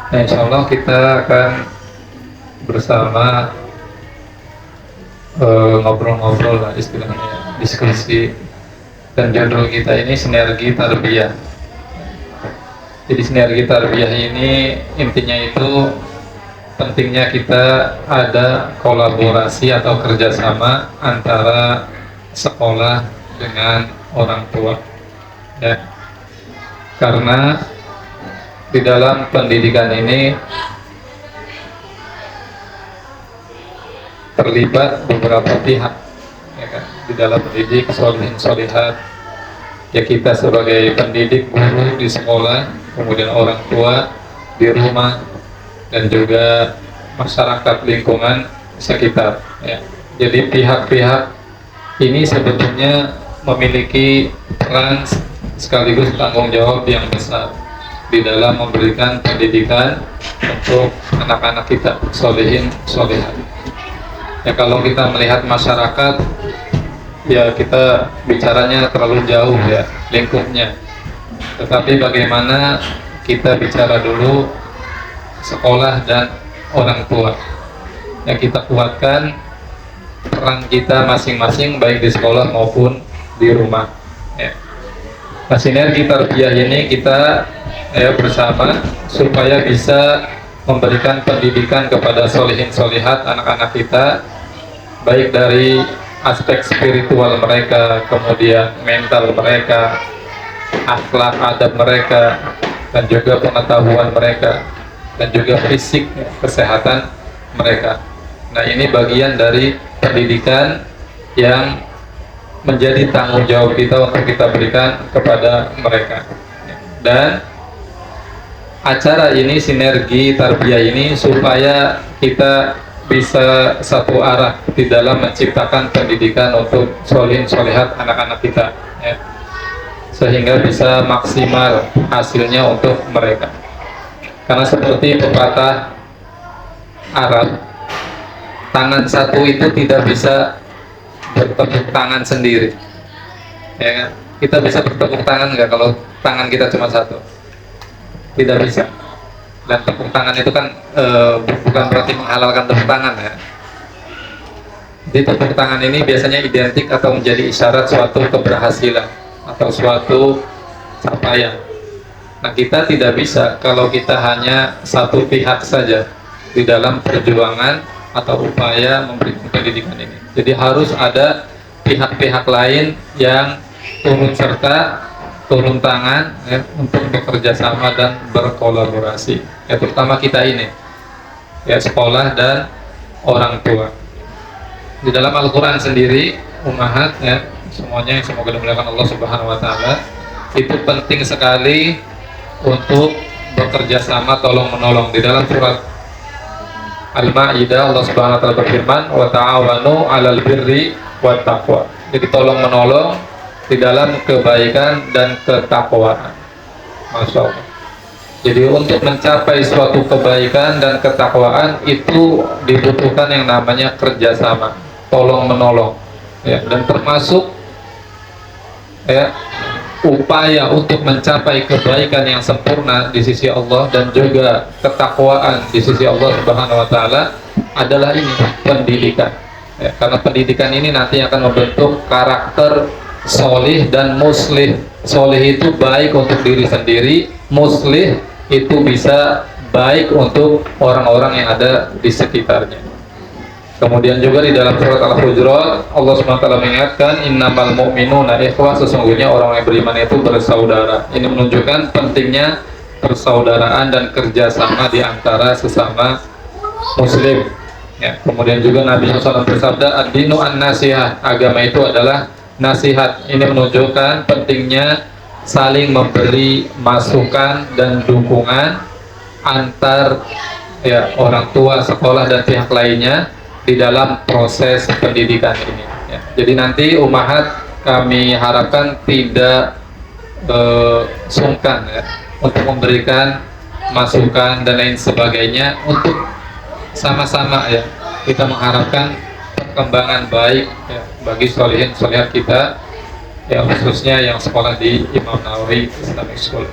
Nah, insya Allah kita akan bersama ngobrol-ngobrol lah istilahnya, diskusi. Dan judul kita ini sinergi tarbiyah. Jadi sinergi tarbiyah ini intinya itu pentingnya kita ada kolaborasi atau kerjasama antara sekolah dengan orang tua, ya. Karena di dalam pendidikan ini terlibat beberapa pihak, ya kan? Di dalam pendidik sholihin sholihat, ya kita sebagai pendidik, guru di sekolah, kemudian orang tua di rumah, dan juga masyarakat lingkungan sekitar, ya. Jadi pihak-pihak ini sebetulnya memiliki peran sekaligus tanggung jawab yang besar di dalam memberikan pendidikan untuk anak-anak kita, sholihin sholihat. Ya, kalau kita melihat masyarakat, ya kita bicaranya terlalu jauh ya lingkupnya. Tetapi bagaimana kita bicara dulu sekolah dan orang tua, yang kita kuatkan peran kita masing-masing baik di sekolah maupun di rumah, ya. Nah, sinergi tarbiyah ini kita bersama supaya bisa memberikan pendidikan kepada sholihin sholihat anak-anak kita, baik dari aspek spiritual mereka, kemudian mental mereka, akhlak adab mereka, dan juga pengetahuan mereka, dan juga fisik kesehatan mereka. Nah, ini bagian dari pendidikan yang menjadi tanggung jawab kita untuk kita berikan kepada mereka. Dan acara ini, sinergi tarbiyah ini, supaya kita bisa satu arah di dalam menciptakan pendidikan untuk sholihin sholihat anak-anak kita, ya. Sehingga bisa maksimal hasilnya untuk mereka. Karena seperti pepatah Arab, tangan satu itu tidak bisa bertepuk tangan sendiri, ya kan? Kita bisa bertepuk tangan nggak kalau tangan kita cuma satu? Tidak bisa. Dan tepuk tangan itu kan bukan berarti menghalalkan tepuk tangan, ya. Jadi tepuk tangan ini biasanya identik atau menjadi isyarat suatu keberhasilan atau suatu capaian. Nah, kita tidak bisa kalau kita hanya satu pihak saja di dalam perjuangan atau upaya memberikan pendidikan ini. Jadi harus ada pihak-pihak lain yang turun serta, turun tangan, ya, untuk bekerja sama dan berkolaborasi, ya, terutama kita ini, ya, sekolah dan orang tua. Di dalam Al-Quran sendiri, ummahat, ya, semuanya yang semoga dimuliakan Allah Subhanahu Wa Taala, itu penting sekali untuk bekerja sama, tolong menolong. Di dalam surat Al-Ma'idah, Allah Subhanahu Wa Taala berfirman, wa ta'awanu 'alal birri wat taqwa. Jadi tolong menolong di dalam kebaikan dan ketakwaan. Masya Allah. Jadi untuk mencapai suatu kebaikan dan ketakwaan itu dibutuhkan yang namanya kerjasama, tolong menolong, ya. Dan termasuk, ya, upaya untuk mencapai kebaikan yang sempurna di sisi Allah dan juga ketakwaan di sisi Allah Subhanahu Wa Taala adalah ini, pendidikan, ya. Karena pendidikan ini nanti akan membentuk karakter solih dan muslih. Solih itu baik untuk diri sendiri, muslih itu bisa baik untuk orang-orang yang ada di sekitarnya. Kemudian juga di dalam surat Al-Hujurat, Allah SWT mengingatkan, innamal mu'minuna ikhwah, sesungguhnya orang yang beriman itu bersaudara. Ini menunjukkan pentingnya persaudaraan dan kerjasama di antara sesama muslim, ya. Kemudian juga Nabi SAW bersabda, ad-dinu an-nasihah, agama itu adalah nasihat. Ini menunjukkan pentingnya saling memberi masukan dan dukungan antar, ya, orang tua, sekolah, dan pihak lainnya di dalam proses pendidikan ini, ya. Jadi nanti ummahat kami harapkan tidak sungkan, ya, untuk memberikan masukan dan lain sebagainya, untuk sama-sama, ya, kita mengharapkan perkembangan baik, ya, bagi sholihin sholihat kita, ya, khususnya yang sekolah di Imam Nawawi Islamic School.